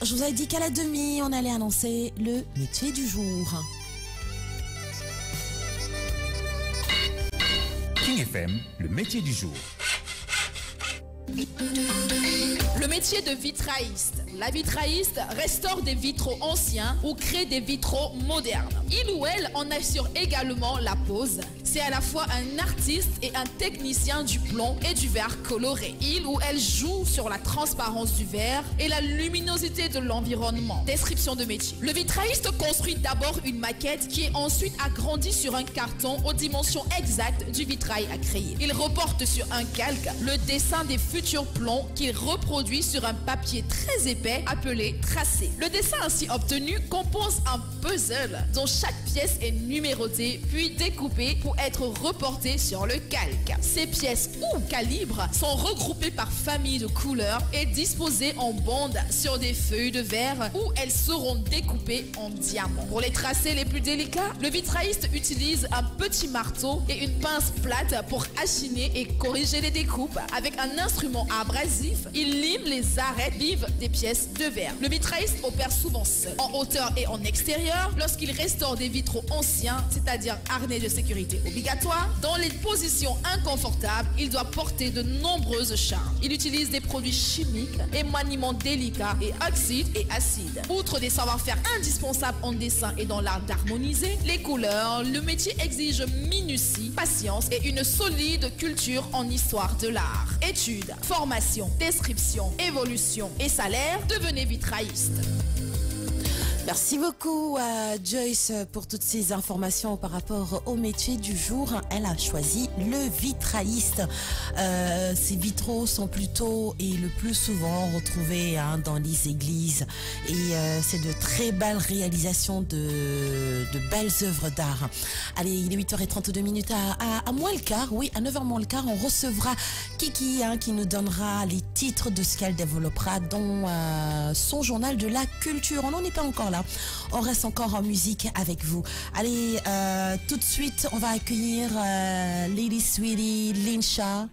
je vous avais dit qu'à la demi, on allait annoncer le métier du jour. King FM, le métier du jour. Le métier de vitrailliste. La vitrailliste restaure des vitraux anciens ou crée des vitraux modernes. Il ou elle en assure également la pose. C'est à la fois un artiste et un technicien du plomb et du verre coloré. Il ou elle joue sur la transparence du verre et la luminosité de l'environnement. Description de métier. Le vitrailliste construit d'abord une maquette qui est ensuite agrandie sur un carton aux dimensions exactes du vitrail à créer. Il reporte sur un calque le dessin des futurs plombs qu'il reproduit sur un papier très épais appelé tracé. Le dessin ainsi obtenu compose un puzzle dont chaque pièce est numérotée puis découpée pour être reportée sur le calque. Ces pièces ou calibres sont regroupées par famille de couleurs et disposées en bandes sur des feuilles de verre où elles seront découpées en diamants. Pour les tracés les plus délicats, le vitrailliste utilise un petit marteau et une pince plate pour achiner et corriger les découpes. Avec un instrument abrasif, il lime les arêtes vives des pièces de verre. Le vitrailliste opère souvent seul, en hauteur et en extérieur, lorsqu'il restaure des vitraux anciens, c'est-à-dire harnais de sécurité obligatoire. Dans les positions inconfortables, il doit porter de nombreuses charges. Il utilise des produits chimiques et maniements délicats et oxydes et acides. Outre des savoir-faire indispensables en dessin et dans l'art d'harmoniser les couleurs, le métier exige minutie, patience et une solide culture en histoire de l'art. Études, formation, description, évolution et salaire, devenez vitrailliste. Merci beaucoup à Joyce pour toutes ces informations par rapport au métier du jour. Elle a choisi le vitrailliste. Ces vitraux sont plutôt et le plus souvent retrouvés dans les églises. Et c'est de très belles réalisations de belles œuvres d'art. Allez, il est 8h32 à moins le quart. Oui, à 9h moins le quart, on recevra Kiki qui nous donnera les titres de ce qu'elle développera dans son journal de la culture. On n'en est pas encore là. On reste encore en musique avec vous. Allez, tout de suite, on va accueillir Lady Sweetie, Linsha.